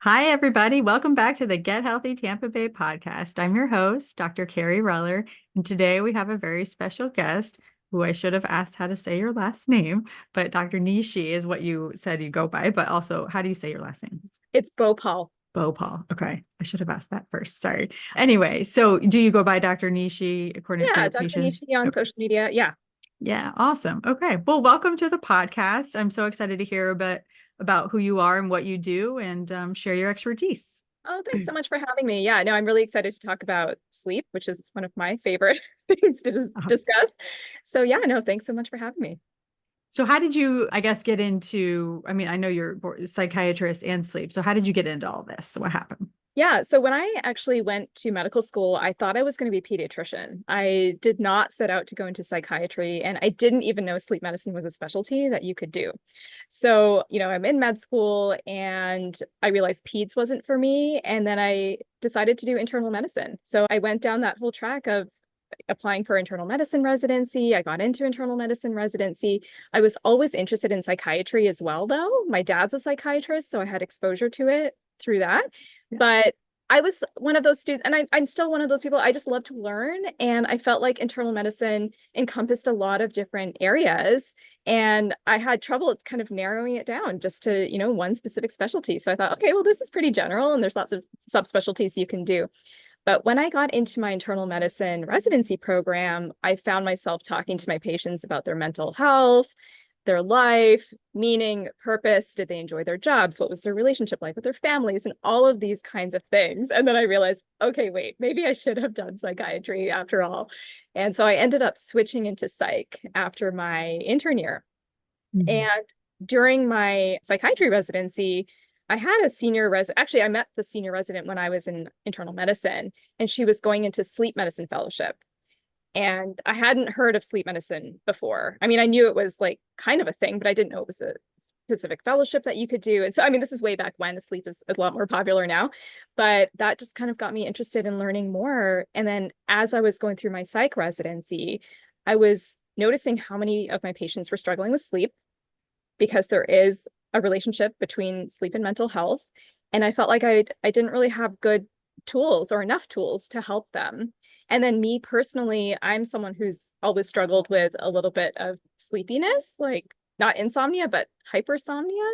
Hi, everybody. Welcome back to the Get Healthy Tampa Bay podcast. I'm your host, Dr. Kerry Reller, and today we have a very special guest who I should have asked how to say your last name, but Dr. Nishi is what you said you go by, but also, how do you say your last name? It's Bhopal. Bhopal. Okay. I should have asked that first. Sorry. Anyway, so do you go by Dr. Nishi according for Yeah, your Dr. patients? Nishi on Okay. social media. Yeah. Yeah, awesome. Okay. Well, welcome to the podcast. I'm so excited to hear a bit about who you are and what you do and share your expertise. Oh, thanks so much for having me. Yeah, no, I'm really excited to talk about sleep, which is one of my favorite things to discuss. So yeah, no, thanks so much for having me. So how did you, I guess, get into, I know you're a psychiatrist and sleep. So how did you get into all this? What happened? Yeah, so when I actually went to medical school, I thought I was going to be a pediatrician. I did not set out to go into psychiatry, and I didn't even know sleep medicine was a specialty that you could do. So, I'm in med school and I realized peds wasn't for me. And then I decided to do internal medicine. So I went down that whole track of applying for internal medicine residency. I got into internal medicine residency. I was always interested in psychiatry as well, though. My dad's a psychiatrist, so I had exposure to it through that. Yeah. But I was one of those students, and I'm still one of those people. I just love to learn. And I felt like internal medicine encompassed a lot of different areas. And I had trouble kind of narrowing it down just to, one specific specialty. So I thought, okay, well, this is pretty general, and there's lots of subspecialties you can do. But when I got into my internal medicine residency program, I found myself talking to my patients about their mental health, their life, meaning, purpose. Did they enjoy their jobs? What was their relationship like with their families? And all of these kinds of things. And then I realized, okay, wait, maybe I should have done psychiatry after all. And so I ended up switching into psych after my intern year. Mhm. And during my psychiatry residency, I had a senior resident. Actually, I met the senior resident when I was in internal medicine, and she was going into sleep medicine fellowship. And I hadn't heard of sleep medicine before. I mean, I knew it was like kind of a thing, but I didn't know it was a specific fellowship that you could do. And so, I mean, this is way back when. Sleep is a lot more popular now, but that just kind of got me interested in learning more. And then as I was going through my psych residency, I was noticing how many of my patients were struggling with sleep because there is a relationship between sleep and mental health. And I felt like I didn't really have good tools or enough tools to help them. And then me personally, I'm someone who's always struggled with a little bit of sleepiness, like not insomnia, but hypersomnia,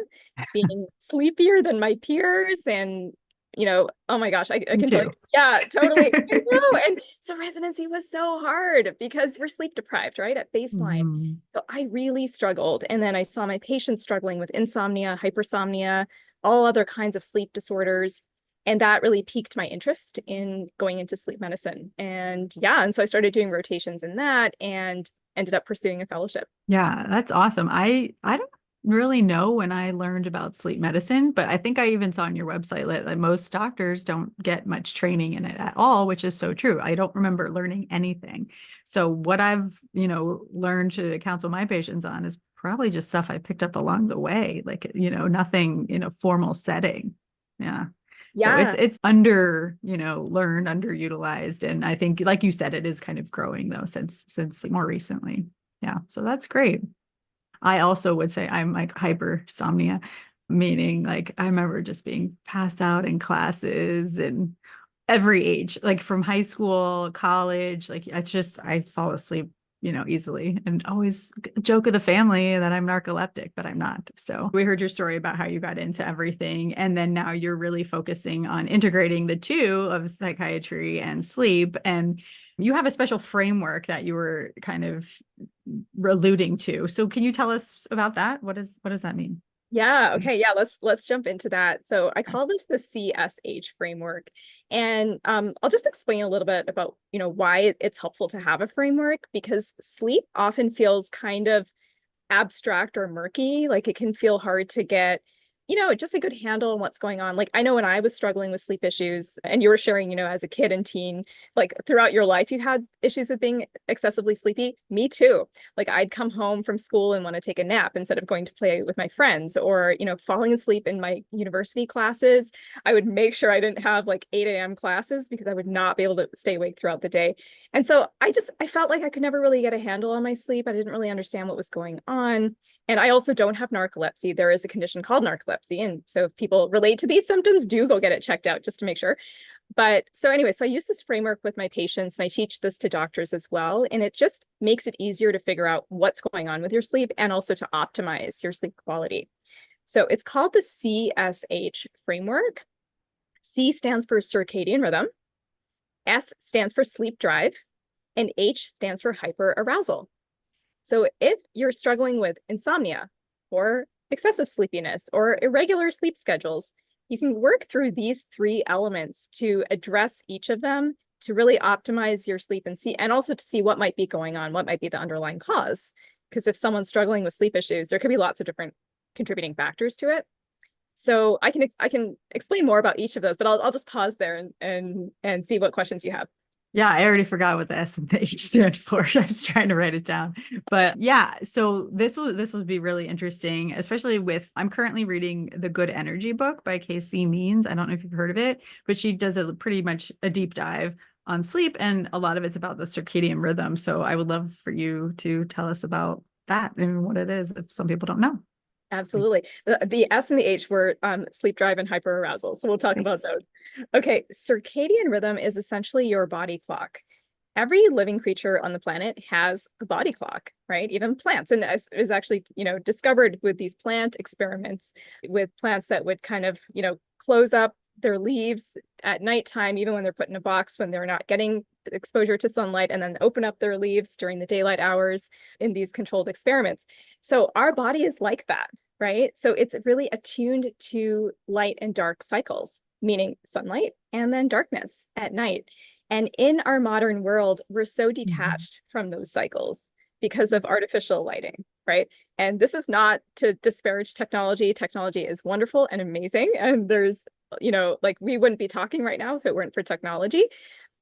being sleepier than my peers. And, oh my gosh, I Me can tell you, too. yeah, totally. I know. And so residency was so hard because we're sleep deprived, right? At baseline. Mhm. So I really struggled. And then I saw my patients struggling with insomnia, hypersomnia, all other kinds of sleep disorders. And that really piqued my interest in going into sleep medicine. And yeah, and so I started doing rotations in that and ended up pursuing a fellowship. Yeah, that's awesome. I don't really know when I learned about sleep medicine, but I think I even saw on your website that most doctors don't get much training in it at all, which is so true. I don't remember learning anything. So what I've, learned to counsel my patients on is probably just stuff I picked up along the way, like, nothing in a formal setting. Yeah. So it's Yeah. under, learned, underutilized. And I think, like you said, it is kind of growing though since more recently. Yeah, so that's great. I also would say I'm like hypersomnia, meaning like I remember just being passed out in classes and every age, like from high school, college, like it's just I fall asleep, easily and always joke of the family that I'm narcoleptic, but I'm not. So we heard your story about how you got into everything. And then now you're really focusing on integrating the two of psychiatry and sleep. And you have a special framework that you were kind of alluding to. So can you tell us about that? What does that mean? Yeah, okay. Yeah, let's jump into that. So I call this the CSH framework. And I'll just explain a little bit about, why it's helpful to have a framework because sleep often feels kind of abstract or murky. Like it can feel hard to get, just a good handle on what's going on. Like I know when I was struggling with sleep issues and you were sharing, as a kid and teen, like throughout your life, you had issues with being excessively sleepy. Me too. Like I'd come home from school and want to take a nap instead of going to play with my friends or, falling asleep in my university classes. I would make sure I didn't have like 8 a.m. classes because I would not be able to stay awake throughout the day. And so I felt like I could never really get a handle on my sleep. I didn't really understand what was going on. And I also don't have narcolepsy. There is a condition called narcolepsy. And so if people relate to these symptoms, do go get it checked out just to make sure. But so anyway, so I use this framework with my patients and I teach this to doctors as well. And it just makes it easier to figure out what's going on with your sleep and also to optimize your sleep quality. So it's called the CSH Framework. C stands for circadian rhythm, S stands for sleep drive, and H stands for hyperarousal. So if you're struggling with insomnia or excessive sleepiness or irregular sleep schedules, you can work through these three elements to address each of them to really optimize your sleep and also to see what might be going on, what might be the underlying cause. Because if someone's struggling with sleep issues, there could be lots of different contributing factors to it. So I can explain more about each of those, but I'll just pause there and see what questions you have. Yeah, I already forgot what the S and the H stand for. I was trying to write it down. But yeah, so this will be really interesting, especially with, I'm currently reading the Good Energy book by Casey Means. I don't know if you've heard of it, but she does a pretty much a deep dive on sleep, and a lot of it's about the circadian rhythm. So I would love for you to tell us about that and what it is if some people don't know. Absolutely. The S and the H were sleep drive and hyperarousal. So we'll talk about those. Okay. Circadian rhythm is essentially your body clock. Every living creature on the planet has a body clock, right? Even plants. And it was actually, discovered with these plant experiments with plants that would kind of, close up their leaves at nighttime, even when they're put in a box, when they're not getting exposure to sunlight, and then open up their leaves during the daylight hours in these controlled experiments. So our body is like that, right? So it's really attuned to light and dark cycles, meaning sunlight and then darkness at night. And in our modern world, we're so detached from those cycles because of artificial lighting, right? And this is not to disparage technology. Technology is wonderful and amazing. And there's, like we wouldn't be talking right now if it weren't for technology,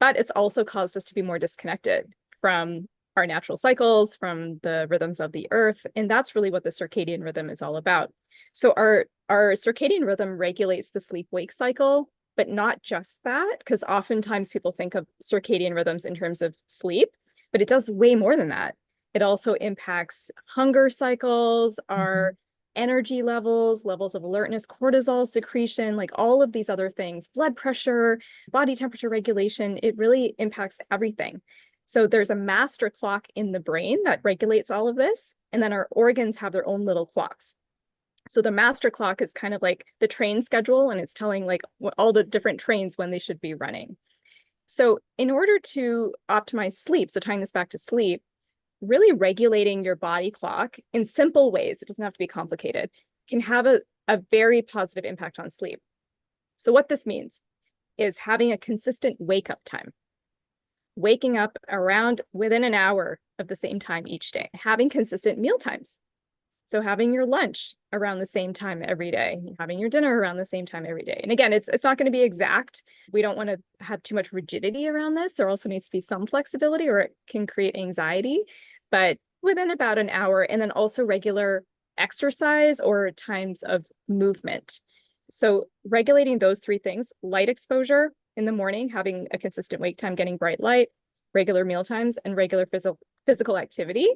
but it's also caused us to be more disconnected from our natural cycles, from the rhythms of the earth. And that's really what the circadian rhythm is all about. So our circadian rhythm regulates the sleep-wake cycle, but not just that, because oftentimes people think of circadian rhythms in terms of sleep, but it does way more than that. It also impacts hunger cycles, our energy levels of alertness, cortisol secretion, like all of these other things, blood pressure, body temperature regulation. It really impacts everything. So there's a master clock in the brain that regulates all of this. And then our organs have their own little clocks. So the master clock is kind of like the train schedule, and it's telling like all the different trains when they should be running. So in order to optimize sleep, so tying this back to sleep, really regulating your body clock in simple ways, it doesn't have to be complicated, can have a very positive impact on sleep. So what this means is having a consistent wake up time, waking up around within an hour of the same time each day, having consistent meal times. So having your lunch around the same time every day, having your dinner around the same time every day. And again, it's not going to be exact. We don't want to have too much rigidity around this. There also needs to be some flexibility, or it can create anxiety, but within about an hour. And then also regular exercise or times of movement. So regulating those three things: light exposure in the morning, having a consistent wake time, getting bright light, regular meal times, and regular physical activity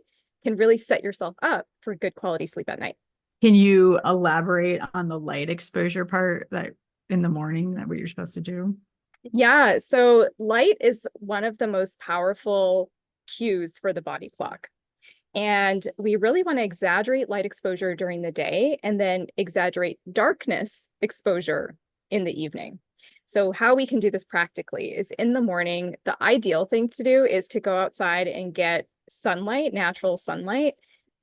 can really set yourself up for good quality sleep at night. Can you elaborate on the light exposure part, that in the morning, that what you're supposed to do? Yeah, so light is one of the most powerful cues for the body clock. And we really want to exaggerate light exposure during the day and then exaggerate darkness exposure in the evening. So how we can do this practically is in the morning, the ideal thing to do is to go outside and get sunlight, natural sunlight,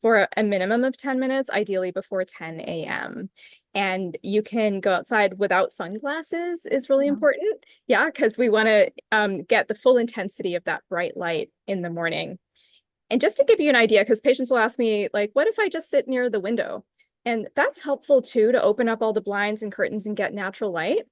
for a minimum of 10 minutes, ideally before 10 a.m. And you can go outside without sunglasses is really important. Yeah, because we want to get the full intensity of that bright light in the morning. And just to give you an idea, because patients will ask me, like, what if I just sit near the window? And that's helpful too, to open up all the blinds and curtains and get natural light.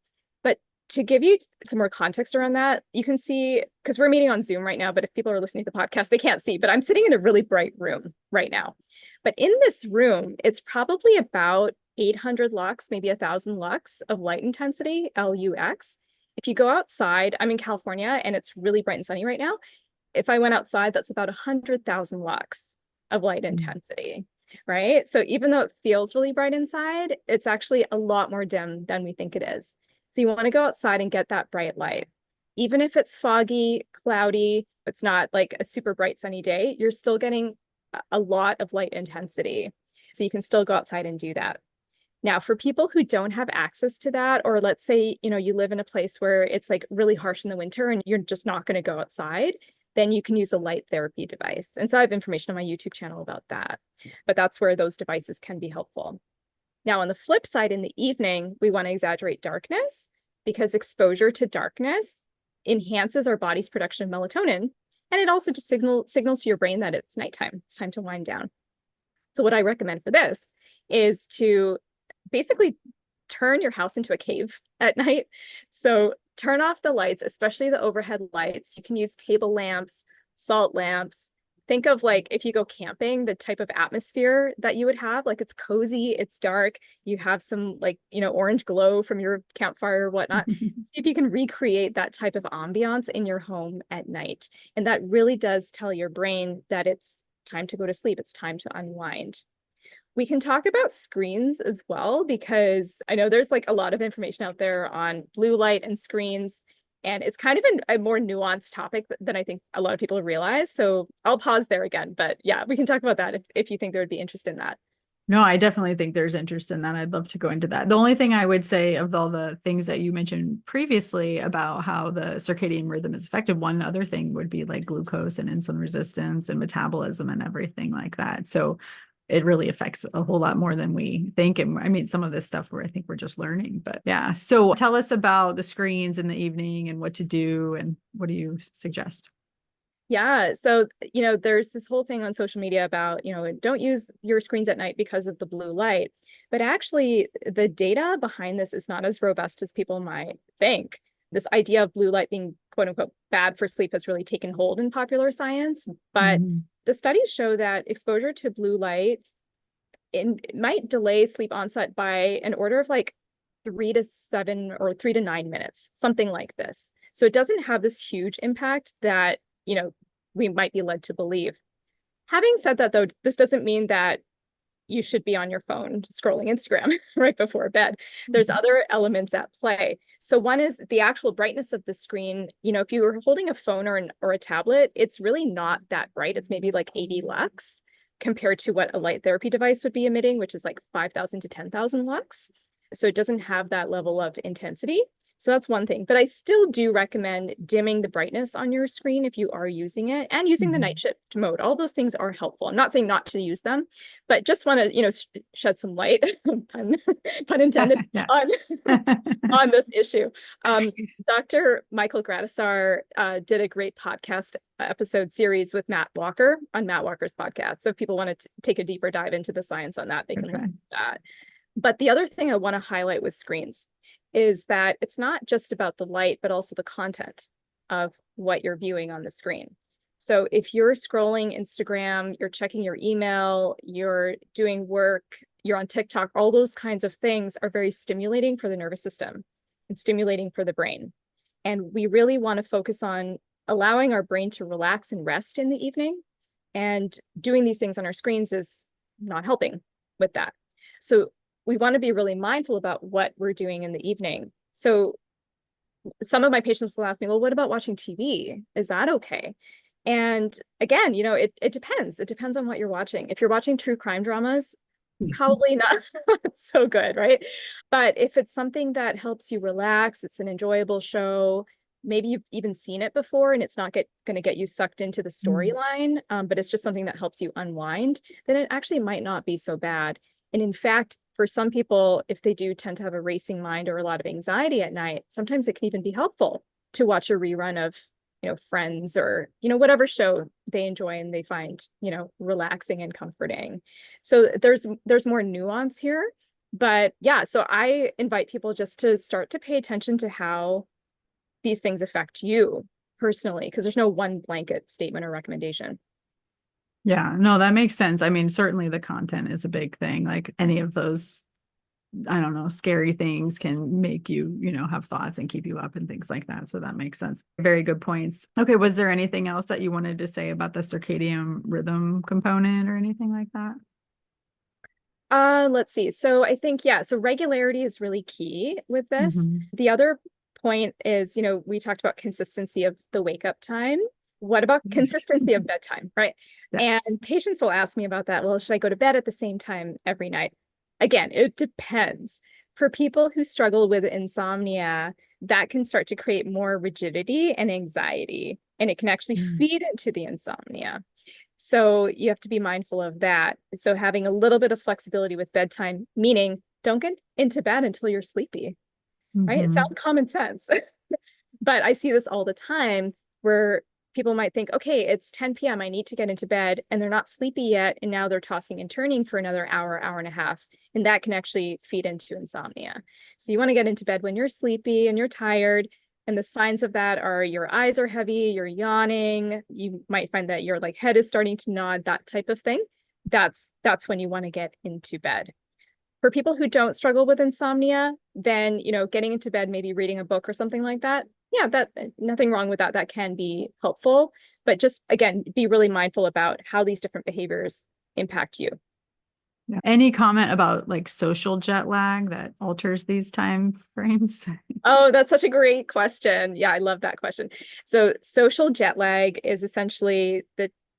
But to give you some more context around that, you can see, because we're meeting on Zoom right now, but if people are listening to the podcast, they can't see, but I'm sitting in a really bright room right now. But in this room, it's probably about 800 lux, maybe 1,000 lux of light intensity, LUX. If you go outside, I'm in California and it's really bright and sunny right now. If I went outside, that's about 100,000 lux of light intensity. right? So even though it feels really bright inside, it's actually a lot more dim than we think it is. So you want to go outside and get that bright light. Even if it's foggy, cloudy, it's not like a super bright sunny day, you're still getting a lot of light intensity. So you can still go outside and do that. Now, for people who don't have access to that, or let's say, you live in a place where it's like really harsh in the winter and you're just not going to go outside, then you can use a light therapy device. And so I have information on my YouTube channel about that, but that's where those devices can be helpful. Now, on the flip side, in the evening, we want to exaggerate darkness because exposure to darkness enhances our body's production of melatonin. And it also just signals to your brain that it's nighttime. It's time to wind down. So what I recommend for this is to basically turn your house into a cave at night. So turn off the lights, especially the overhead lights. You can use table lamps, salt lamps. Think of like if you go camping, the type of atmosphere that you would have, like it's cozy, it's dark, you have some like, orange glow from your campfire or whatnot. See if you can recreate that type of ambiance in your home at night. And that really does tell your brain that it's time to go to sleep. It's time to unwind. We can talk about screens as well, because I know there's like a lot of information out there on blue light and screens, and it's kind of a more nuanced topic than I think a lot of people realize. So I'll pause there again, but yeah, we can talk about that if you think there would be interest in that. No, I definitely think there's interest in that. I'd love to go into that. The only thing I would say of all the things that you mentioned previously about how the circadian rhythm is affected, one other thing would be like glucose and insulin resistance and metabolism and everything like that. So it really affects a whole lot more than we think. And I mean, some of this stuff where I think we're just learning, but yeah. So tell us about the screens in the evening and what to do and what do you suggest? Yeah. So, there's this whole thing on social media about, don't use your screens at night because of the blue light. But actually, the data behind this is not as robust as people might think. This idea of blue light being quote unquote bad for sleep has really taken hold in popular science. But the studies show that exposure to blue light it might delay sleep onset by an order of like 3 to 7 or 3 to 9 minutes, something like this. So it doesn't have this huge impact that, we might be led to believe. Having said that, though, this doesn't mean that you should be on your phone scrolling Instagram right before bed. There's other elements at play. So one is the actual brightness of the screen. If you were holding a phone or a tablet, it's really not that bright. It's maybe like 80 lux compared to what a light therapy device would be emitting, which is like 5,000 to 10,000 lux. So it doesn't have that level of intensity. So that's one thing, but I still do recommend dimming the brightness on your screen if you are using it and using the night shift mode. All those things are helpful. I'm not saying not to use them, but just want to, shed some light, pun intended, on this issue. Dr. Michael Gradisar did a great podcast episode series with Matt Walker on Matt Walker's podcast. So if people want to take a deeper dive into the science on that, they can listen to that. But the other thing I want to highlight with screens is that it's not just about the light, but also the content of what you're viewing on the screen. So if you're scrolling Instagram, you're checking your email, you're doing work, you're on TikTok, all those kinds of things are very stimulating for the nervous system and stimulating for the brain. And we really want to focus on allowing our brain to relax and rest in the evening. And doing these things on our screens is not helping with that. So we want to be really mindful about what we're doing in the evening. So some of my patients will ask me, well, what about watching TV? Is that okay? And again, it depends. It depends on what you're watching. If you're watching true crime dramas, probably not so good, right? But if it's something that helps you relax, it's an enjoyable show, maybe you've even seen it before and it's not going to get you sucked into the storyline, but it's just something that helps you unwind, then it actually might not be so bad. And in fact, for some people, if they do tend to have a racing mind or a lot of anxiety at night, sometimes it can even be helpful to watch a rerun of, Friends or, whatever show they enjoy and they find, relaxing and comforting. So there's more nuance here. But yeah, so I invite people just to start to pay attention to how these things affect you personally, because there's no one blanket statement or recommendation. Yeah, no, that makes sense. I mean, certainly the content is a big thing. Like any of those, I don't know, scary things can make you, have thoughts and keep you up and things like that. So that makes sense. Very good points. Okay. Was there anything else that you wanted to say about the circadian rhythm component or anything like that? Let's see. So I think, yeah, so regularity is really key with this. Mhm. The other point is, we talked about consistency of the wake up time. What about consistency of bedtime, right? And Yes. patients will ask me about that. Well, should I go to bed at the same time every night? Again, it depends. For people who struggle with insomnia, that can start to create more rigidity and anxiety, and it can actually Mm. feed into the insomnia. So you have to be mindful of that. So having a little bit of flexibility with bedtime, meaning don't get into bed until you're sleepy, right? It sounds Mhm. common sense, but I see this all the time where people might think, okay, it's 10 p.m. I need to get into bed, and they're not sleepy yet. And now they're tossing and turning for another hour, hour and a half. And that can actually feed into insomnia. So you want to get into bed when you're sleepy and you're tired. And the signs of that are your eyes are heavy, you're yawning, you might find that your head is starting to nod, that type of thing. That's when you want to get into bed. For people who don't struggle with insomnia, then, getting into bed, maybe reading a book or something like that. Yeah, that nothing wrong with that. That can be helpful, but just again, be really mindful about how these different behaviors impact you. Yeah. Any comment about like social jet lag that alters these time frames? Oh, that's such a great question. Yeah, I love that question. So social jet lag is essentially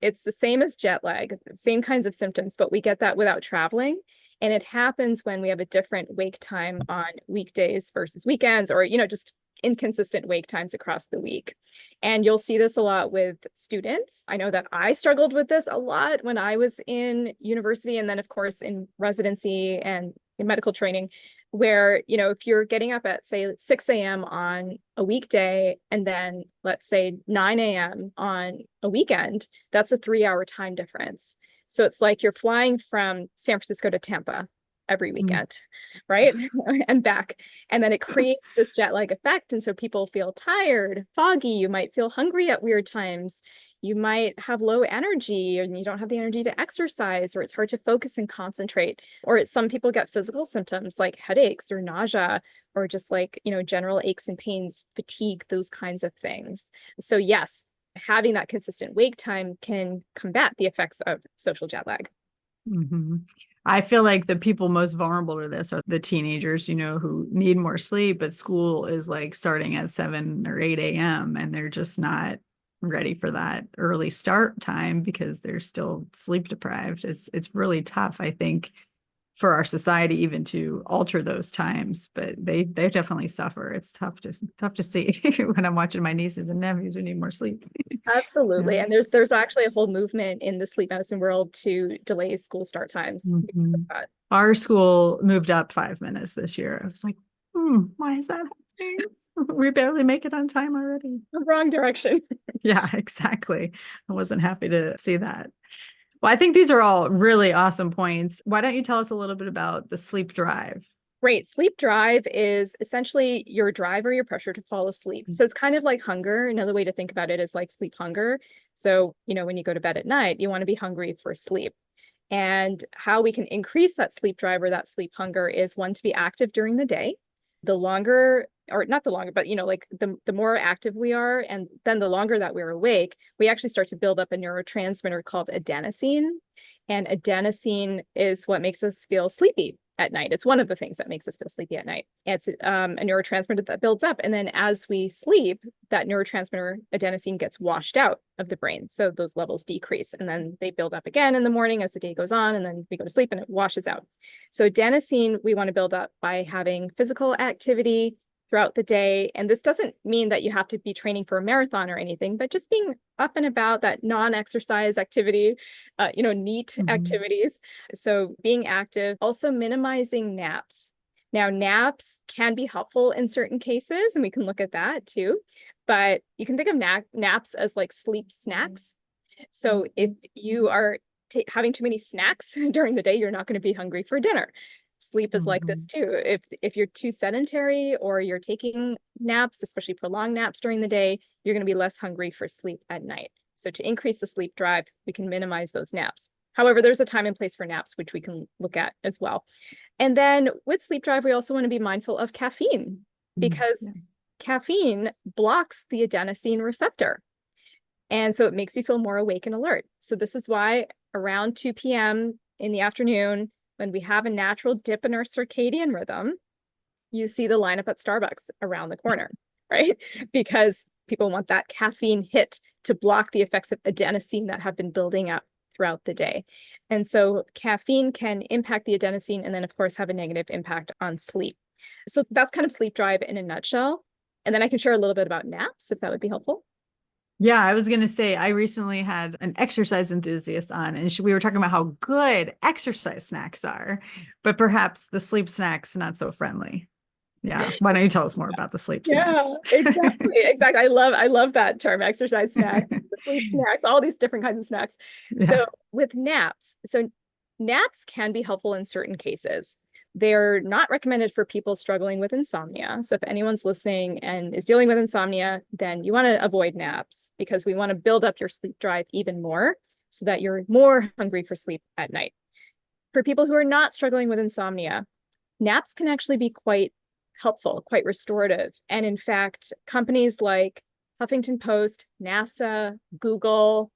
it's the same as jet lag, same kinds of symptoms, but we get that without traveling. And it happens when we have a different wake time on weekdays versus weekends, or, just inconsistent wake times across the week. And you'll see this a lot with students. I know that I struggled with this a lot when I was in university, and then, of course, in residency and in medical training, where, if you're getting up at, say, 6 a.m. on a weekday, and then let's say 9 a.m. on a weekend, that's a 3-hour time difference. So it's like you're flying from San Francisco to Tampa every Mm. weekend, right? And back. And then it creates this jet lag effect. And so people feel tired, foggy. You might feel hungry at weird times. You might have low energy, and you don't have the energy to exercise, or it's hard to focus and concentrate. Or some people get physical symptoms like headaches or nausea, or just general aches and pains, fatigue, those kinds of things. So yes, having that consistent wake time can combat the effects of social jet lag. Mm-hmm. I feel like the people most vulnerable to this are the teenagers, who need more sleep, but school is like starting at 7 or 8 a.m. and they're just not ready for that early start time because they're still sleep deprived. It's really tough, I think, for our society even to alter those times, but they definitely suffer. It's tough to see when I'm watching my nieces and nephews who need more sleep. Yeah. Absolutely. And there's actually a whole movement in the sleep medicine world to delay school start times because of Mhm. that. Our school moved up 5 minutes this year. I was like, why is that happening? We barely make it on time already. The wrong direction. Yeah, exactly. I wasn't happy to see that. Well, I think these are all really awesome points. Why don't you tell us a little bit about the sleep drive? Great. Sleep drive is essentially your drive or your pressure to fall asleep. So it's kind of like hunger. Another way to think about it is like sleep hunger. So, when you go to bed at night, you want to be hungry for sleep. And how we can increase that sleep drive or that sleep hunger is, one, to be active during the day. The longer, or not the longer, but the more active we are, and then the longer that we're awake, we actually start to build up a neurotransmitter called adenosine. And adenosine is what makes us feel sleepy at night. It's one of the things that makes us feel sleepy at night. It's a neurotransmitter that builds up. And then as we sleep, that neurotransmitter adenosine gets washed out of the brain. So those levels decrease, and then they build up again in the morning as the day goes on, and then we go to sleep and it washes out. So adenosine, we want to build up by having physical activity throughout the day. And this doesn't mean that you have to be training for a marathon or anything, but just being up and about, that non-exercise activity, neat Mhm. activities. So being active, also minimizing naps. Now, naps can be helpful in certain cases, and we can look at that too. But you can think of naps as like sleep snacks. So if you are having too many snacks during the day, you're not going to be hungry for dinner. Sleep is like this Mhm. too. If you're too sedentary, or you're taking naps, especially prolonged naps during the day, you're going to be less hungry for sleep at night. So to increase the sleep drive, we can minimize those naps. However, there's a time and place for naps, which we can look at as well. And then with sleep drive, we also want to be mindful of caffeine, because Yeah. caffeine blocks the adenosine receptor. And so it makes you feel more awake and alert. So this is why around 2 p.m. in the afternoon, when we have a natural dip in our circadian rhythm, you see the lineup at Starbucks around the corner, right? Because people want that caffeine hit to block the effects of adenosine that have been building up throughout the day. And so caffeine can impact the adenosine and then, of course, have a negative impact on sleep. So that's kind of sleep drive in a nutshell. And then I can share a little bit about naps, if that would be helpful. Yeah, I was going to say, I recently had an exercise enthusiast on, and we were talking about how good exercise snacks are, but perhaps the sleep snacks not so friendly. Yeah. Why don't you tell us more about the sleep snacks? Yeah, exactly. Exactly. I love that term, exercise snacks, sleep snacks, all these different kinds of snacks. Yeah. So with naps, naps can be helpful in certain cases. They're not recommended for people struggling with insomnia. So if anyone's listening and is dealing with insomnia, then you want to avoid naps because we want to build up your sleep drive even more so that you're more hungry for sleep at night. For people who are not struggling with insomnia, naps can actually be quite helpful, quite restorative. And in fact, companies like Huffington Post, NASA, Google,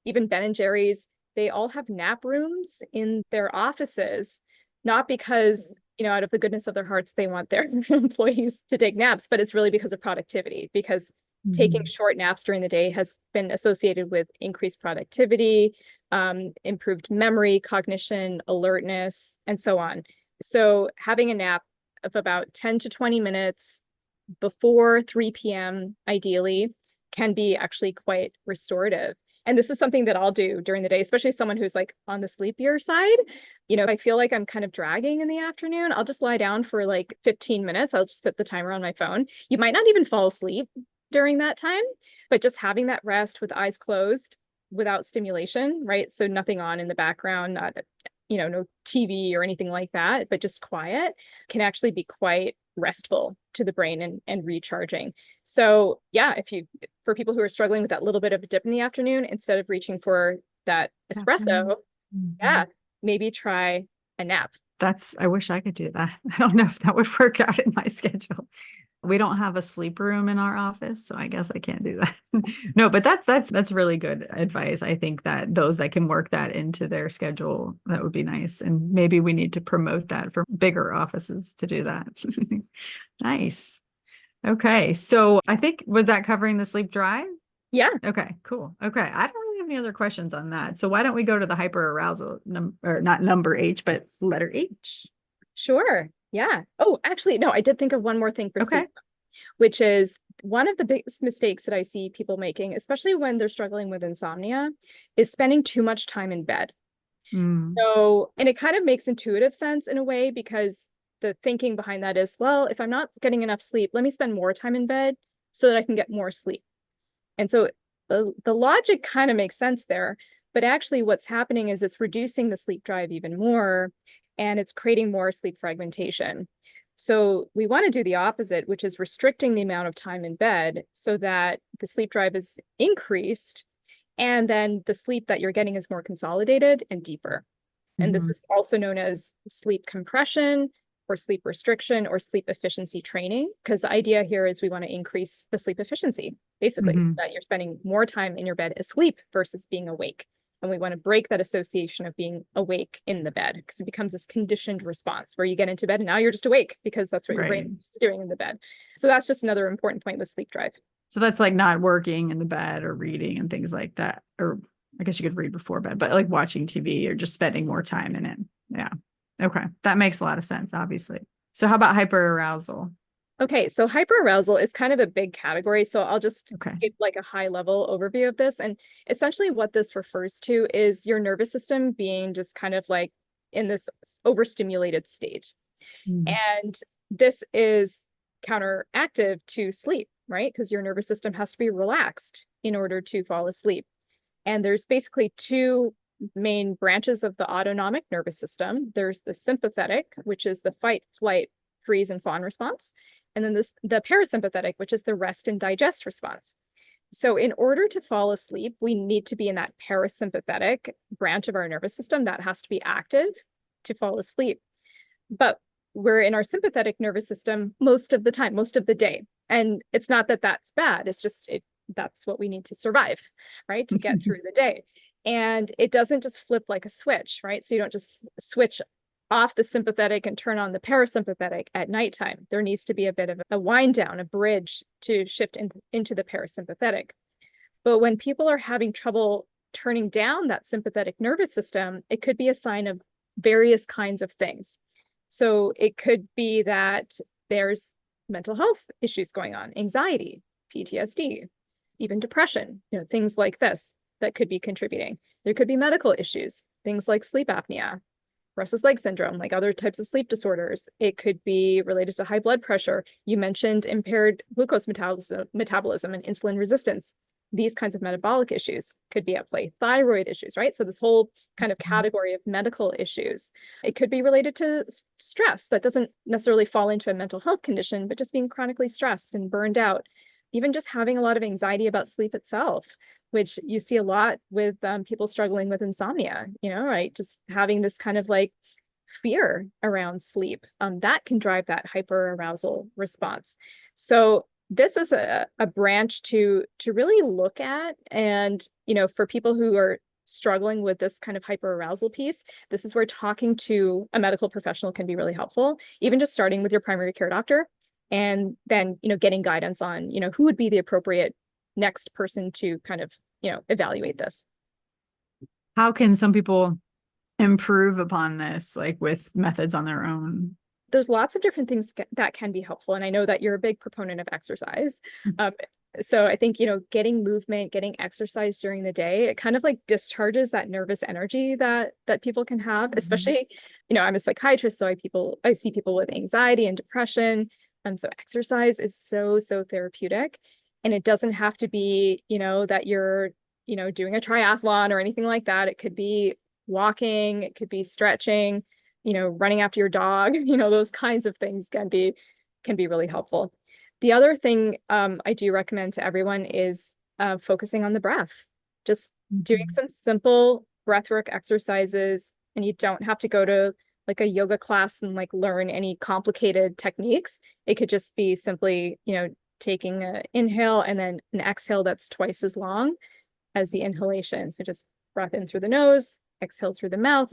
even Ben and Jerry's, they all have nap rooms in their offices, not because, out of the goodness of their hearts, they want their employees to take naps, but it's really because of productivity, because taking short naps during the day has been associated with increased productivity, improved memory, cognition, alertness, and so on. So having a nap of about 10 to 20 minutes before 3 p.m., ideally, can be actually quite restorative. And this is something that I'll do during the day, especially someone who's like on the sleepier side. If I feel like I'm kind of dragging in the afternoon, I'll just lie down for like 15 minutes. I'll just put the timer on my phone. You might not even fall asleep during that time, but just having that rest with eyes closed without stimulation, right? So nothing on in the background, not no TV or anything like that, but just quiet, can actually be quite restful to the brain and recharging. So yeah, for people who are struggling with that little bit of a dip in the afternoon, instead of reaching for that espresso, yeah, maybe try a nap. I wish I could do that. I don't know if that would work out in my schedule. We don't have a sleep room in our office, so I guess I can't do that. No, but that's really good advice. I think that those that can work that into their schedule, that would be nice. And maybe we need to promote that for bigger offices to do that. Nice. Okay. So I think, was that covering the sleep drive? Yeah. Okay, cool. Okay. I don't really have any other questions on that. So why don't we go to the hyperarousal or not number H, but letter H? Sure. Yeah. Oh, actually, no, I did think of one more thing for sleep, which is one of the biggest mistakes that I see people making, especially when they're struggling with insomnia, is spending too much time in bed. So, and it kind of makes intuitive sense in a way, because the thinking behind that is, well, if I'm not getting enough sleep, let me spend more time in bed so that I can get more sleep. And so the logic kind of makes sense there, but actually what's happening is it's reducing the sleep drive even more, and it's creating more sleep fragmentation. So we want to do the opposite, which is restricting the amount of time in bed so that the sleep drive is increased, and then the sleep that you're getting is more consolidated and deeper. And this is also known as sleep compression or sleep restriction or sleep efficiency training, because the idea here is we want to increase the sleep efficiency, basically, so that you're spending more time in your bed asleep versus being awake. And we want to break that association of being awake in the bed, because it becomes this conditioned response where you get into bed and now you're just awake because that's what your brain is doing in the bed. So that's just another important point with sleep drive. So that's like not working in the bed or reading and things like that. Or I guess you could read before bed, but like watching TV or just spending more time in it. Yeah. Okay. That makes a lot of sense, obviously. So how about hyperarousal? Okay, so hyperarousal is kind of a big category. So I'll just give like a high level overview of this. And essentially what this refers to is your nervous system being just kind of like in this overstimulated state. And this is counteractive to sleep, right? Because your nervous system has to be relaxed in order to fall asleep. And there's basically two main branches of the autonomic nervous system. There's the sympathetic, which is the fight, flight, freeze, and fawn response. And then the parasympathetic, which is the rest and digest response. So in order to fall asleep, we need to be in that parasympathetic branch of our nervous system that has to be active to fall asleep. But we're in our sympathetic nervous system most of the time, most of the day. And it's not that that's bad. It's just that's what we need to survive, right? To get through the day. And it doesn't just flip like a switch, right? So you don't just switch off the sympathetic and turn on the parasympathetic at nighttime. There needs to be a bit of a wind down, a bridge to shift into the parasympathetic. But when people are having trouble turning down that sympathetic nervous system, it could be a sign of various kinds of things. So it could be that there's mental health issues going on, anxiety, PTSD, even depression, things like this that could be contributing. There could be medical issues, things like sleep apnea, restless leg syndrome, like other types of sleep disorders. It could be related to high blood pressure. You mentioned impaired glucose metabolism and insulin resistance. These kinds of metabolic issues could be at play. Thyroid issues, right? So this whole kind of category of medical issues. It could be related to stress that doesn't necessarily fall into a mental health condition, but just being chronically stressed and burned out. Even just having a lot of anxiety about sleep itself, which you see a lot with people struggling with insomnia, right? Just having this kind of like fear around sleep, that can drive that hyperarousal response. So this is a branch to really look at. And, for people who are struggling with this kind of hyperarousal piece, this is where talking to a medical professional can be really helpful, even just starting with your primary care doctor. And then, getting guidance on, who would be the appropriate next person to kind of, evaluate this. How can some people improve upon this, like with methods on their own? There's lots of different things that can be helpful. And I know that you're a big proponent of exercise. So I think, getting movement, getting exercise during the day, it kind of like discharges that nervous energy that people can have, especially, I'm a psychiatrist, so I see people with anxiety and depression. And so exercise is so therapeutic. And it doesn't have to be, that you're, doing a triathlon or anything like that. It could be walking, it could be stretching, running after your dog, those kinds of things can be really helpful. The other thing I do recommend to everyone is focusing on the breath, just doing some simple breathwork exercises. And you don't have to go to like a yoga class and like learn any complicated techniques. It could just be simply, taking an inhale and then an exhale that's twice as long as the inhalation. So just breath in through the nose, exhale through the mouth.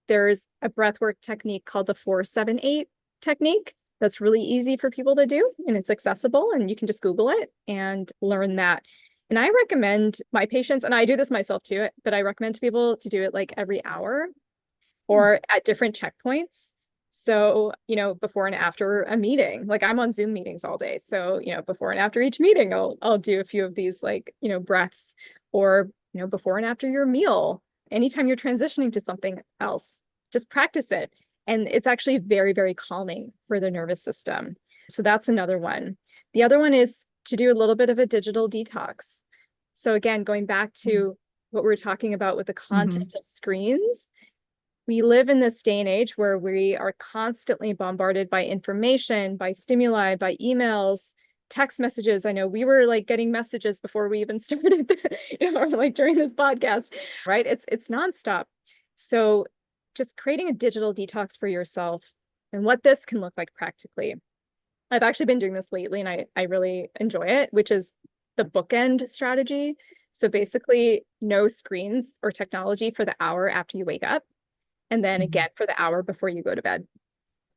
There's a breathwork technique called the 4-7-8 technique that's really easy for people to do, and it's accessible, and you can just Google it and learn that. And I recommend my patients, and I do this myself too, but I recommend to people to do it like every hour or at different checkpoints. So, before and after a meeting, like I'm on Zoom meetings all day. So, before and after each meeting, I'll do a few of these like, breaths, or, before and after your meal, anytime you're transitioning to something else, just practice it. And it's actually very, very calming for the nervous system. So that's another one. The other one is to do a little bit of a digital detox. So again, going back to what we were talking about with the content of screens, we live in this day and age where we are constantly bombarded by information, by stimuli, by emails, text messages. I know we were like getting messages before we even started, or like during this podcast, right? It's nonstop. So just creating a digital detox for yourself and what this can look like practically. I've actually been doing this lately and I really enjoy it, which is the bookend strategy. So basically no screens or technology for the hour after you wake up. And then again for the hour before you go to bed.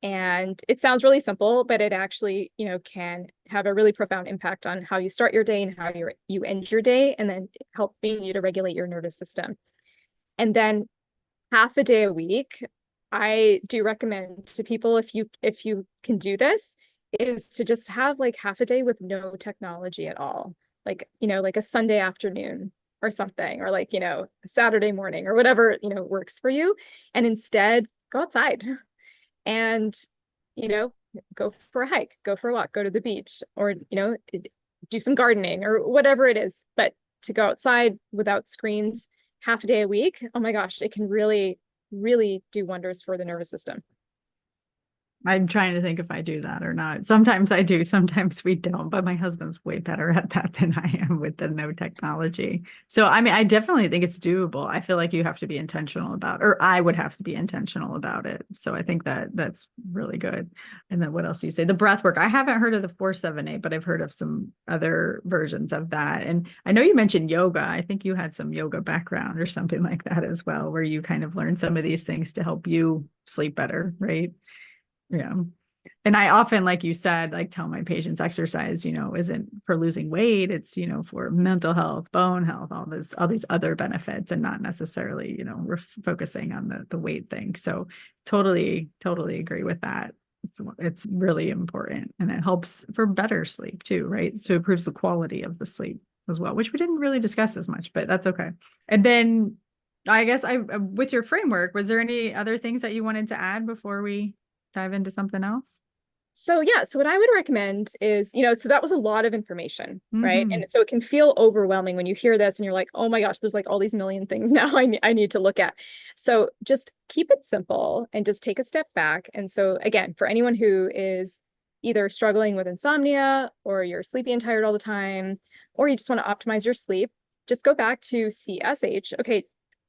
And it sounds really simple, but it actually, can have a really profound impact on how you start your day and how you end your day, and then helping you to regulate your nervous system. And then half a day a week, I do recommend to people, if you can do this, is to just have like half a day with no technology at all. Like, like a Sunday afternoon or something, or like, a Saturday morning or whatever, works for you. And instead go outside and, go for a hike, go for a walk, go to the beach, or, do some gardening or whatever it is. But to go outside without screens half a day a week, oh my gosh, it can really, really do wonders for the nervous system. I'm trying to think if I do that or not. Sometimes I do, sometimes we don't, but my husband's way better at that than I am with the no technology. So, I mean, I definitely think it's doable. I feel like you have to be intentional about, or I would have to be intentional about it. So I think that that's really good. And then what else do you say? The breath work. I haven't heard of the 478, but I've heard of some other versions of that. And I know you mentioned yoga. I think you had some yoga background or something like that as well, where you kind of learned some of these things to help you sleep better, right? Yeah. And I often, like you said, like tell my patients exercise, isn't for losing weight. It's, for mental health, bone health, all these other benefits and not necessarily, we're focusing on the weight thing. So totally agree with that. It's really important and it helps for better sleep too, right? So it improves the quality of the sleep as well, which we didn't really discuss as much, but that's okay. And then I guess with your framework, was there any other things that you wanted to add before we dive into something else? So yeah, so what I would recommend is, so that was a lot of information, right? Mm-hmm. And so it can feel overwhelming when you hear this and you're like, oh my gosh, there's like all these million things now I need to look at. So just keep it simple and just take a step back. And so again, for anyone who is either struggling with insomnia or you're sleepy and tired all the time, or you just want to optimize your sleep, just go back to CSH. Okay,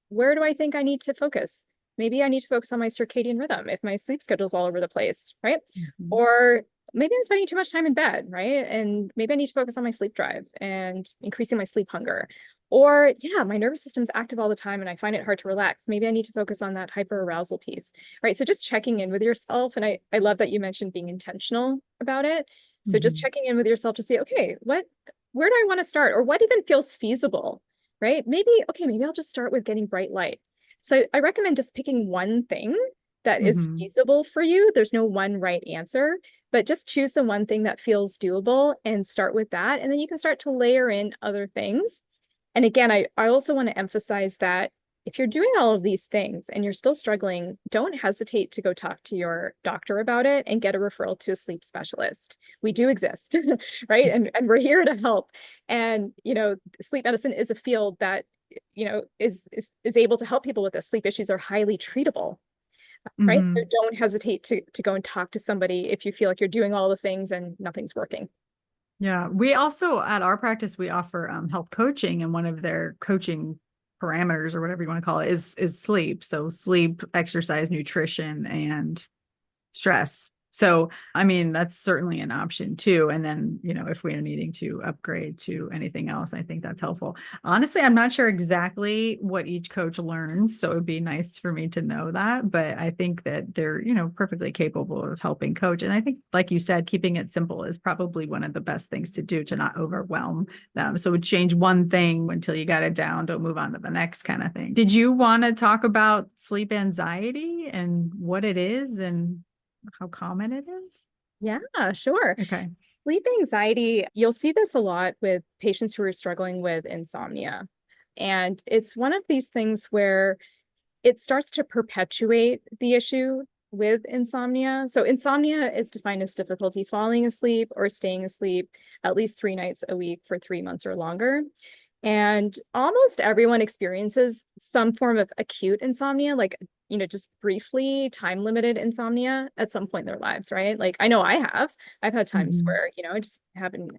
where do I think I need to focus? Maybe I need to focus on my circadian rhythm if my sleep schedule's all over the place, right? Mm-hmm. Or maybe I'm spending too much time in bed, right? And maybe I need to focus on my sleep drive and increasing my sleep hunger. Or yeah, my nervous system's active all the time and I find it hard to relax. Maybe I need to focus on that hyperarousal piece, right? So just checking in with yourself. And I love that you mentioned being intentional about it. So just Mm-hmm. checking in with yourself to see, okay, where do I want to start? Or what even feels feasible, right? Maybe I'll just start with getting bright light. So I recommend just picking one thing that is Mm-hmm. feasible for you. There's no one right answer, but just choose the one thing that feels doable and start with that. And then you can start to layer in other things. And again, I also want to emphasize that if you're doing all of these things and you're still struggling, don't hesitate to go talk to your doctor about it and get a referral to a sleep specialist. We do exist, right? And we're here to help. And, sleep medicine is a field that, is able to help people with this. Sleep issues are highly treatable, right? So Mm-hmm. don't hesitate to go and talk to somebody if you feel like you're doing all the things and nothing's working. Yeah. We also at our practice we offer health coaching, and one of their coaching parameters or whatever you want to call it is sleep. So sleep, exercise, nutrition, and stress. So, I mean, that's certainly an option too. And then, if we are needing to upgrade to anything else, I think that's helpful. Honestly, I'm not sure exactly what each coach learns. So it would be nice for me to know that. But I think that they're, perfectly capable of helping coach. And I think, like you said, keeping it simple is probably one of the best things to do to not overwhelm them. So change one thing until you got it down, don't move on to the next kind of thing. Did you want to talk about sleep anxiety and what it is and how common it is? Yeah, sure. Okay. Sleep anxiety, you'll see this a lot with patients who are struggling with insomnia. And it's one of these things where it starts to perpetuate the issue with insomnia. So, insomnia is defined as difficulty falling asleep or staying asleep at least 3 nights a week for 3 months or longer. And almost everyone experiences some form of acute insomnia, like, just briefly time limited insomnia at some point in their lives, right? Like, I know I have. I've had times Mm-hmm. where, I just haven't,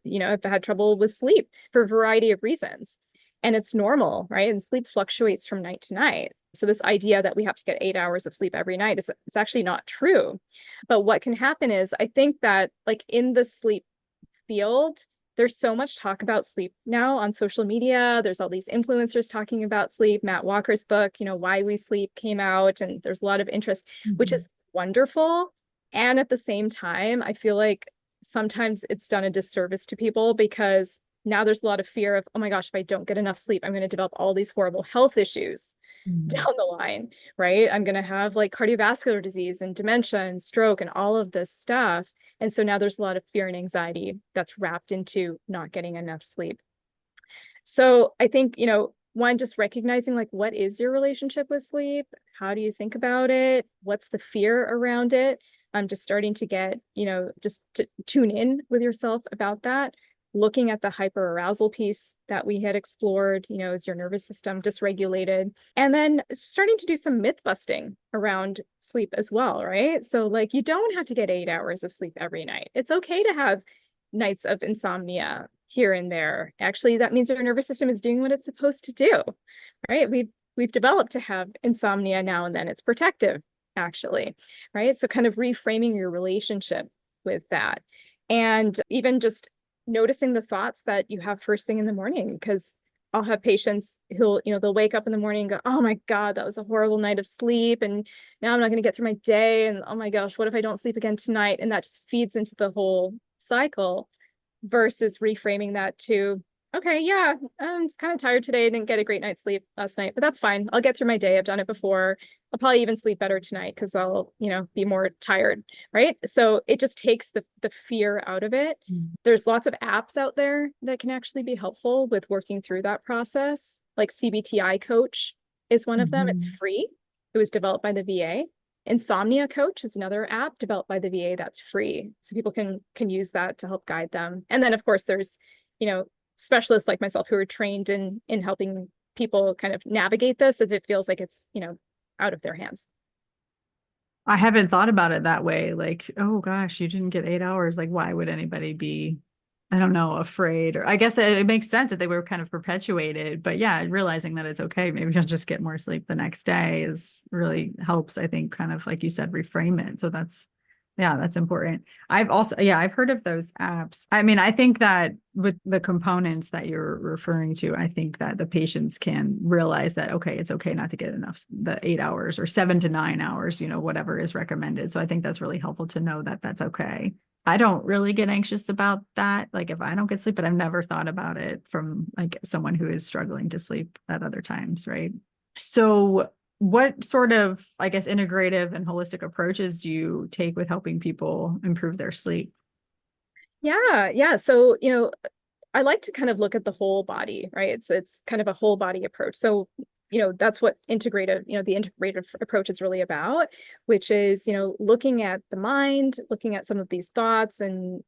I've had trouble with sleep for a variety of reasons. And it's normal, right? And sleep fluctuates from night to night. So this idea that we have to get 8 hours of sleep every night is it's actually not true. But what can happen is I think that like in the sleep field, there's so much talk about sleep now on social media. There's all these influencers talking about sleep. Matt Walker's book, Why We Sleep came out, and there's a lot of interest, which Mm-hmm. is wonderful. And at the same time, I feel like sometimes it's done a disservice to people because now there's a lot of fear of, oh my gosh, if I don't get enough sleep, I'm going to develop all these horrible health issues Mm-hmm. down the line, right? I'm going to have like cardiovascular disease and dementia and stroke and all of this stuff. And so now there's a lot of fear and anxiety that's wrapped into not getting enough sleep. So I think, one, just recognizing like, what is your relationship with sleep? How do you think about it? What's the fear around it? I'm just starting to get, just to tune in with yourself about that. looking at the hyperarousal piece that we had explored, is your nervous system dysregulated? And then starting to do some myth busting around sleep as well, right? So like, you don't have to get 8 hours of sleep every night. It's okay to have nights of insomnia here and there. Actually, that means your nervous system is doing what it's supposed to do, right? We've developed to have insomnia now and then. It's protective, actually, right? So kind of reframing your relationship with that. And even just noticing the thoughts that you have first thing in the morning, because I'll have patients who'll, they'll wake up in the morning and go, oh my God, that was a horrible night of sleep. And now I'm not going to get through my day. And oh my gosh, what if I don't sleep again tonight? And that just feeds into the whole cycle versus reframing that to, okay, yeah, I'm just kind of tired today. I didn't get a great night's sleep last night, but that's fine. I'll get through my day. I've done it before. I'll probably even sleep better tonight because I'll, be more tired, right? So it just takes the fear out of it. There's lots of apps out there that can actually be helpful with working through that process. Like CBTI Coach is one of them. It's free. It was developed by the VA. Insomnia Coach is another app developed by the VA that's free. So people can use that to help guide them. And then of course there's, specialists like myself who are trained in helping people kind of navigate this if it feels like it's, out of their hands. I haven't thought about it that way. Like, oh gosh, you didn't get 8 hours. Like, why would anybody be, I don't know, afraid? Or I guess it makes sense that they were kind of perpetuated. But yeah, realizing that it's okay, maybe I'll just get more sleep the next day is really helps, I think, kind of like you said, reframe it. So that's important. I've heard of those apps. I mean, I think that with the components that you're referring to, I think that the patients can realize that, okay, it's okay not to get enough, the 8 hours or 7 to 9 hours, whatever is recommended. So I think that's really helpful to know that that's okay. I don't really get anxious about that. Like if I don't get sleep, but I've never thought about it from like someone who is struggling to sleep at other times, right? So what sort of, I guess, integrative and holistic approaches do you take with helping people improve their sleep? Yeah. So, I like to kind of look at the whole body, right? It's kind of a whole body approach. So, that's what integrative, the integrative approach is really about, which is, looking at the mind, looking at some of these thoughts and,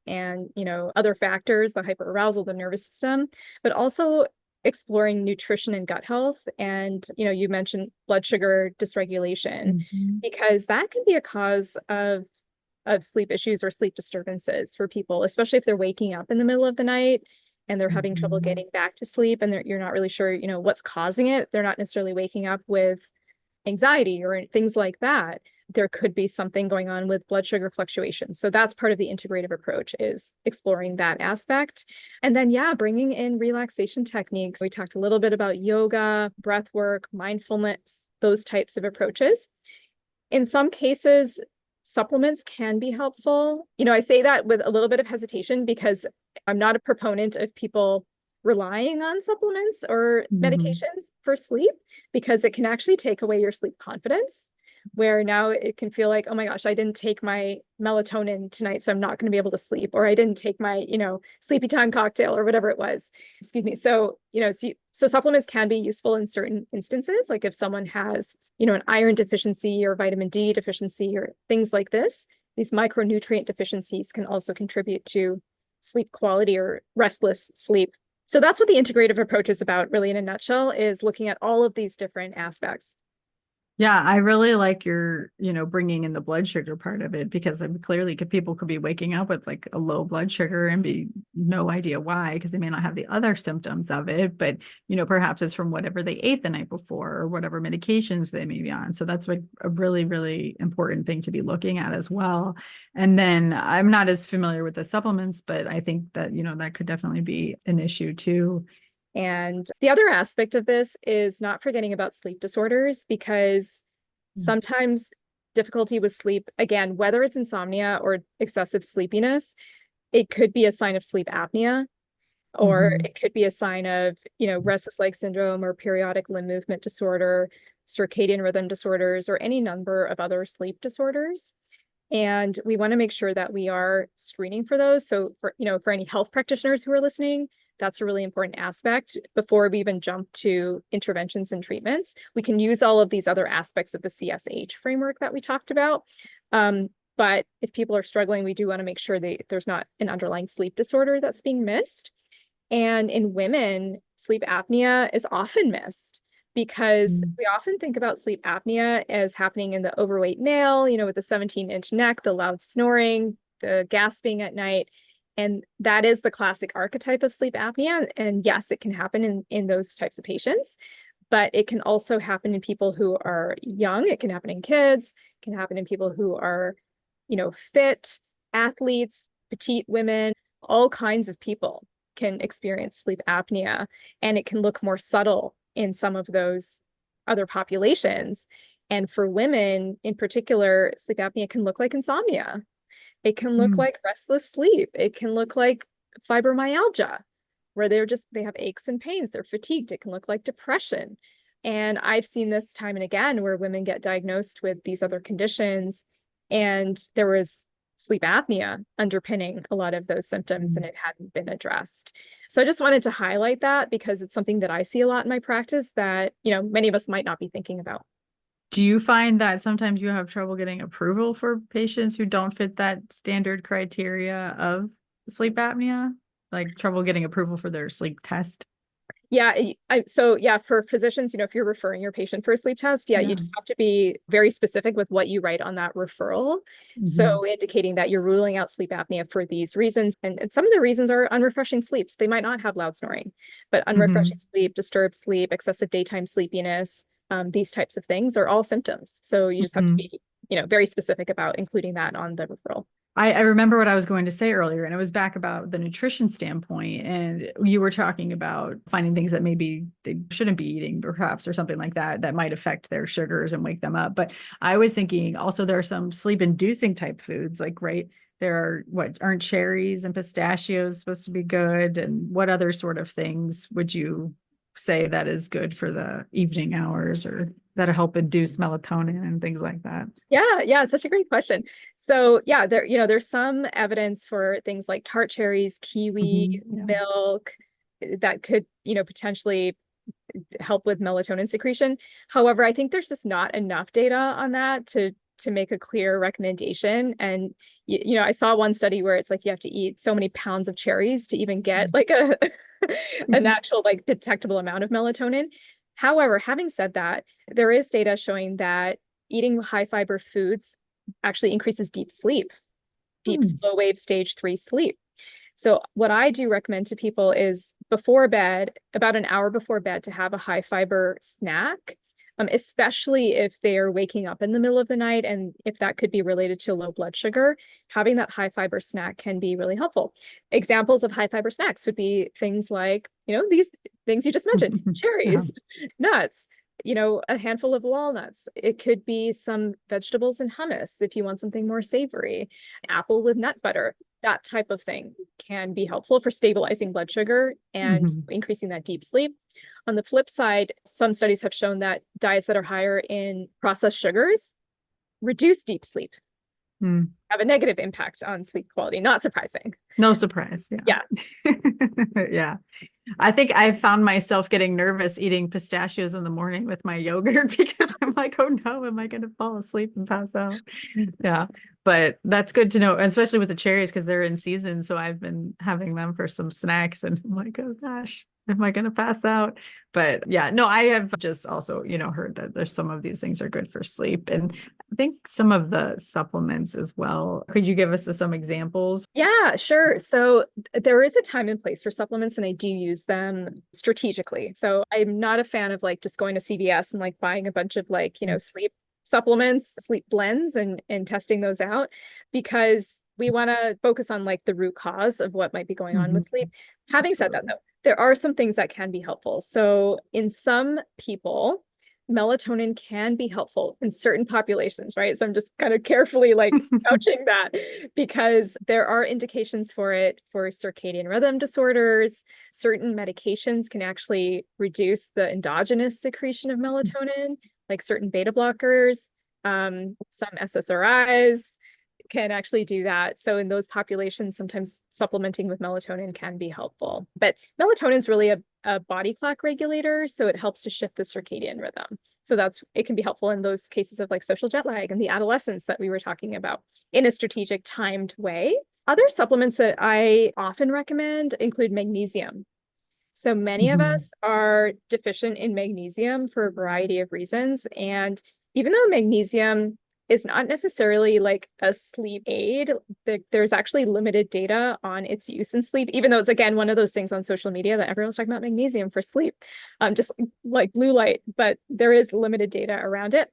other factors, the hyperarousal, the nervous system, but also exploring nutrition and gut health. And, you mentioned blood sugar dysregulation, because that can be a cause of sleep issues or sleep disturbances for people, especially if they're waking up in the middle of the night and they're having trouble getting back to sleep and you're not really sure, what's causing it. They're not necessarily waking up with anxiety or things like that. There could be something going on with blood sugar fluctuations. So that's part of the integrative approach, is exploring that aspect. And then, bringing in relaxation techniques. We talked a little bit about yoga, breath work, mindfulness, those types of approaches. In some cases, supplements can be helpful. I say that with a little bit of hesitation because I'm not a proponent of people relying on supplements or medications for sleep, because it can actually take away your sleep confidence, where now it can feel like, oh my gosh, I didn't take my melatonin tonight, so I'm not going to be able to sleep, or I didn't take my, sleepy time cocktail or whatever it was. Excuse me. So, so supplements can be useful in certain instances, like if someone has, an iron deficiency or vitamin D deficiency or things like this. These micronutrient deficiencies can also contribute to sleep quality or restless sleep. So that's what the integrative approach is about, really, in a nutshell, is looking at all of these different aspects. Yeah, I really like your, bringing in the blood sugar part of it, because clearly people could be waking up with like a low blood sugar and be no idea why, because they may not have the other symptoms of it, but, perhaps it's from whatever they ate the night before or whatever medications they may be on. So that's like a really, really important thing to be looking at as well. And then I'm not as familiar with the supplements, but I think that, that could definitely be an issue too. And the other aspect of this is not forgetting about sleep disorders, because sometimes difficulty with sleep, again, whether it's insomnia or excessive sleepiness, it could be a sign of sleep apnea, or it could be a sign of, restless leg syndrome or periodic limb movement disorder, circadian rhythm disorders, or any number of other sleep disorders. And we want to make sure that we are screening for those. So for any health practitioners who are listening, that's a really important aspect. Before we even jump to interventions and treatments, we can use all of these other aspects of the CSH framework that we talked about. But if people are struggling, we do want to make sure there's not an underlying sleep disorder that's being missed. And in women, sleep apnea is often missed because we often think about sleep apnea as happening in the overweight male, with the 17-inch neck, the loud snoring, the gasping at night. And that is the classic archetype of sleep apnea. And yes, it can happen in those types of patients, but it can also happen in people who are young. It can happen in kids. It can happen in people who are, fit, athletes, petite women, all kinds of people can experience sleep apnea, and it can look more subtle in some of those other populations. And for women in particular, sleep apnea can look like insomnia. It can look like restless sleep. It can look like fibromyalgia, where they have aches and pains. They're fatigued. It can look like depression. And I've seen this time and again where women get diagnosed with these other conditions, and there was sleep apnea underpinning a lot of those symptoms, and it hadn't been addressed. So I just wanted to highlight that because it's something that I see a lot in my practice that, many of us might not be thinking about. Do you find that sometimes you have trouble getting approval for patients who don't fit that standard criteria of sleep apnea? Like trouble getting approval for their sleep test? Yeah. So for physicians, if you're referring your patient for a sleep test, you just have to be very specific with what you write on that referral. So indicating that you're ruling out sleep apnea for these reasons. And some of the reasons are unrefreshing sleep. So they might not have loud snoring, but unrefreshing sleep, disturbed sleep, excessive daytime sleepiness, these types of things are all symptoms. So you just have to be, very specific about including that on the referral. I remember what I was going to say earlier, and it was back about the nutrition standpoint. And you were talking about finding things that maybe they shouldn't be eating, perhaps, or something like that, that might affect their sugars and wake them up. But I was thinking also there are some sleep inducing type foods, like, right, there are, aren't cherries and pistachios supposed to be good? And what other sort of things would you say that is good for the evening hours, or that help induce melatonin and things like that? Yeah, it's such a great question. So there's some evidence for things like tart cherries, kiwi, milk that could, potentially help with melatonin secretion. However, I think there's just not enough data on that to make a clear recommendation. And I saw one study where it's like you have to eat so many pounds of cherries to even get like a natural, like, detectable amount of melatonin. However, having said that, there is data showing that eating high fiber foods actually increases deep sleep, deep slow wave stage 3 sleep. So what I do recommend to people is before bed, about an hour before bed, to have a high fiber snack, especially if they are waking up in the middle of the night. And if that could be related to low blood sugar, having that high fiber snack can be really helpful. Examples of high fiber snacks would be things like, these things you just mentioned, cherries, nuts, a handful of walnuts. It could be some vegetables and hummus if you want something more savory, apple with nut butter. That type of thing can be helpful for stabilizing blood sugar and increasing that deep sleep. On the flip side, some studies have shown that diets that are higher in processed sugars reduce deep sleep, have a negative impact on sleep quality. Not surprising. No surprise. Yeah. Yeah. I think I found myself getting nervous eating pistachios in the morning with my yogurt because I'm like, oh no, am I going to fall asleep and pass out? Yeah. But that's good to know, especially with the cherries, because they're in season. So I've been having them for some snacks, and I'm like, oh gosh, am I going to pass out? But yeah, no, I have just also, heard that there's some of these things are good for sleep. And I think some of the supplements as well. Could you give us some examples? Yeah, sure. So there is a time and place for supplements, and I do use them strategically. So I'm not a fan of like just going to CVS and like buying a bunch of like, sleep supplements, sleep blends, and testing those out, because we want to focus on like the root cause of what might be going on with sleep. Having said that, though, there are some things that can be helpful. So in some people, melatonin can be helpful in certain populations, right? So I'm just kind of carefully like couching that, because there are indications for it for circadian rhythm disorders. Certain medications can actually reduce the endogenous secretion of melatonin, like certain beta blockers, some SSRIs. can actually do that. So in those populations, sometimes supplementing with melatonin can be helpful. But melatonin is really a body clock regulator, so it helps to shift the circadian rhythm. So it can be helpful in those cases of like social jet lag and the adolescence that we were talking about in a strategic, timed way. Other supplements that I often recommend include magnesium. So many of us are deficient in magnesium for a variety of reasons. And even though magnesium is not necessarily like a sleep aid, there's actually limited data on its use in sleep, even though it's, again, one of those things on social media that everyone's talking about magnesium for sleep, just like blue light, but there is limited data around it.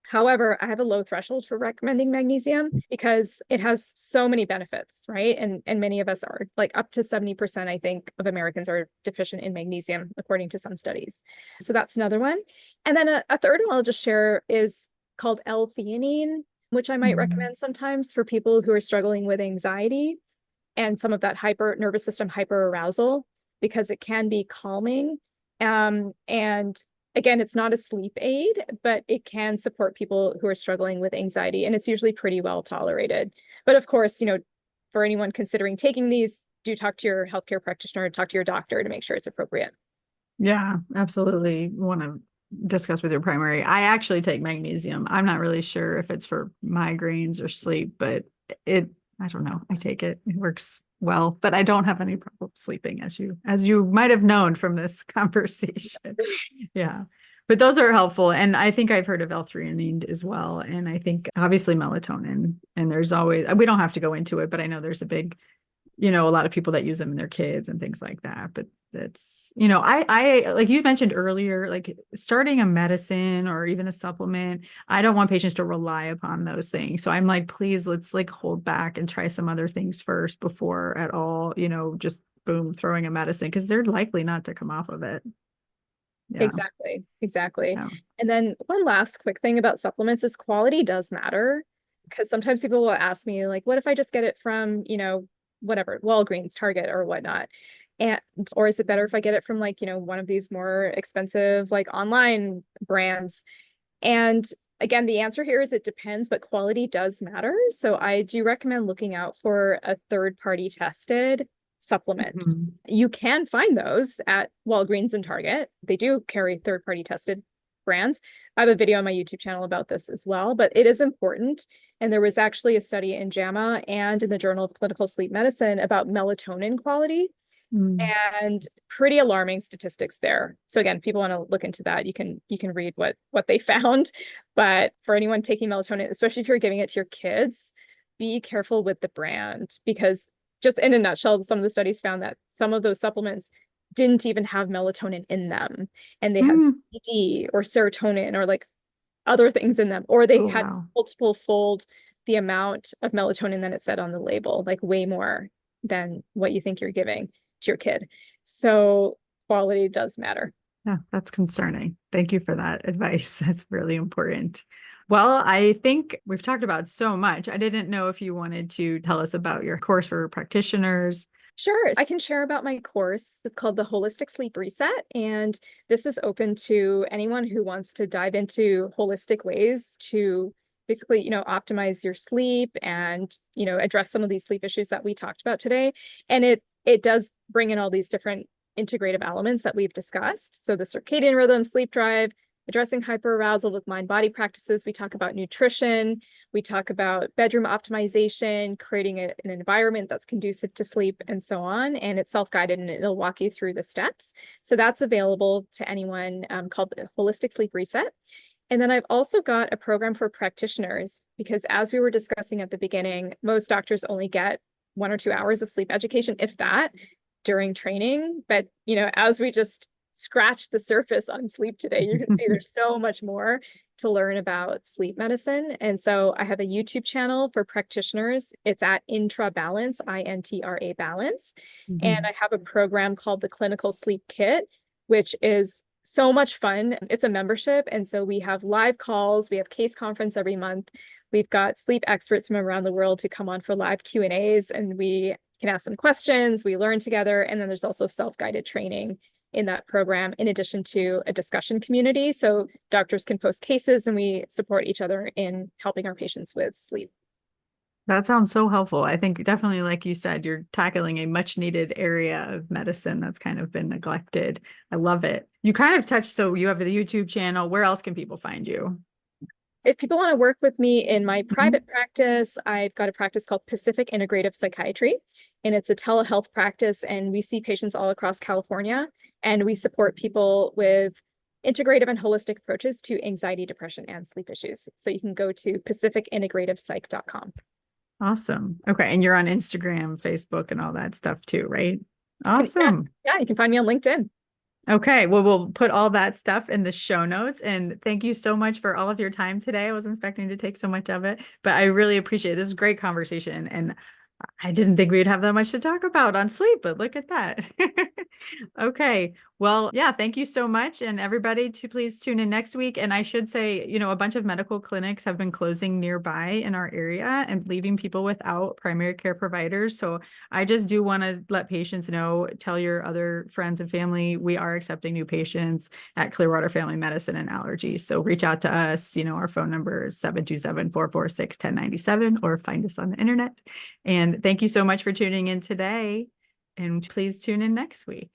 However, I have a low threshold for recommending magnesium because it has so many benefits, right? And many of us are, like up to 70%, I think, of Americans are deficient in magnesium, according to some studies. So that's another one. And then a third one I'll just share is called L-theanine, which I might recommend sometimes for people who are struggling with anxiety and some of that nervous system hyperarousal, because it can be calming. And again, it's not a sleep aid, but it can support people who are struggling with anxiety, and it's usually pretty well tolerated. But of course, for anyone considering taking these, do talk to your healthcare practitioner, talk to your doctor to make sure it's appropriate. Yeah, absolutely. Want to discuss with your primary. I actually take magnesium. I'm not really sure if it's for migraines or sleep, but I don't know. I take it. It works well, but I don't have any problem sleeping, as you might have known from this conversation. Yeah. But those are helpful. And I think I've heard of L-theanine as well. And I think obviously melatonin, and we don't have to go into it, but I know there's a big, a lot of people that use them in their kids and things like that. But that's, I like you mentioned earlier, like starting a medicine or even a supplement, I don't want patients to rely upon those things. So I'm like, please, let's like hold back and try some other things first before at all, just boom, throwing a medicine, because they're likely not to come off of it. Yeah. Exactly. Yeah. And then one last quick thing about supplements is quality does matter, because sometimes people will ask me, like, what if I just get it from, whatever, Walgreens, Target, or whatnot? Or is it better if I get it from like, one of these more expensive, like online brands? And again, the answer here is it depends, but quality does matter. So I do recommend looking out for a third-party tested supplement. You can find those at Walgreens and Target. They do carry third-party tested brands. I have a video on my YouTube channel about this as well, but it is important. And there was actually a study in JAMA and in the Journal of Clinical Sleep Medicine about melatonin quality, and pretty alarming statistics there. So again, people want to look into that. You can read what they found. But for anyone taking melatonin, especially if you're giving it to your kids, be careful with the brand, because just in a nutshell, some of the studies found that some of those supplements didn't even have melatonin in them, and they had CBD or serotonin or like other things in them, or they had multiple fold the amount of melatonin that it said on the label, like way more than what you think you're giving to your kid. So quality does matter. Yeah, that's concerning. Thank you for that advice. That's really important. Well, I think we've talked about so much. I didn't know if you wanted to tell us about your course for practitioners. Sure. I can share about my course. It's called the Holistic Sleep Reset, and this is open to anyone who wants to dive into holistic ways to basically, optimize your sleep and, address some of these sleep issues that we talked about today. And it does bring in all these different integrative elements that we've discussed. So the circadian rhythm, sleep drive, addressing hyperarousal with mind-body practices. We talk about nutrition. We talk about bedroom optimization, creating an environment that's conducive to sleep, and so on. And it's self-guided, and it'll walk you through the steps. So that's available to anyone, called the Holistic Sleep Reset. And then I've also got a program for practitioners, because as we were discussing at the beginning, most doctors only get 1 or 2 hours of sleep education, if that, during training. But, as we just scratch the surface on sleep today, you can see there's so much more to learn about sleep medicine. And so I have a YouTube channel for practitioners. It's at Intra Balance, INTRA Balance. And I have a program called the Clinical Sleep Kit, which is so much fun. It's a membership. And so we have live calls. We have case conference every month. We've got sleep experts from around the world to come on for live Q&As, and we can ask them questions. We learn together. And then there's also self-guided training in that program, in addition to a discussion community. So doctors can post cases, and we support each other in helping our patients with sleep. That sounds so helpful. I think definitely, like you said, you're tackling a much needed area of medicine that's kind of been neglected. I love it. You kind of touched, so you have the YouTube channel. Where else can people find you? If people want to work with me in my Mhm. private practice, I've got a practice called Pacific Integrative Psychiatry, and it's a telehealth practice, and we see patients all across California, and we support people with integrative and holistic approaches to anxiety, depression, and sleep issues. So you can go to pacificintegrativepsych.com. Awesome. Okay. And you're on Instagram, Facebook, and all that stuff too, right? Yeah, Awesome. yeah, you can find me on LinkedIn. Okay. Well, we'll put all that stuff in the show notes. And thank you so much for all of your time today. I wasn't expecting to take so much of it, but I really appreciate it. This is a great conversation. And I didn't think we'd have that much to talk about on sleep, but look at that. Okay. Well, yeah, thank you so much. And everybody to please tune in next week. And I should say, a bunch of medical clinics have been closing nearby in our area and leaving people without primary care providers. So I just do want to let patients know, tell your other friends and family, we are accepting new patients at Clearwater Family Medicine and Allergy. So reach out to us. Our phone number is 727-446-1097 or find us on the internet. And thank you so much for tuning in today. And please tune in next week.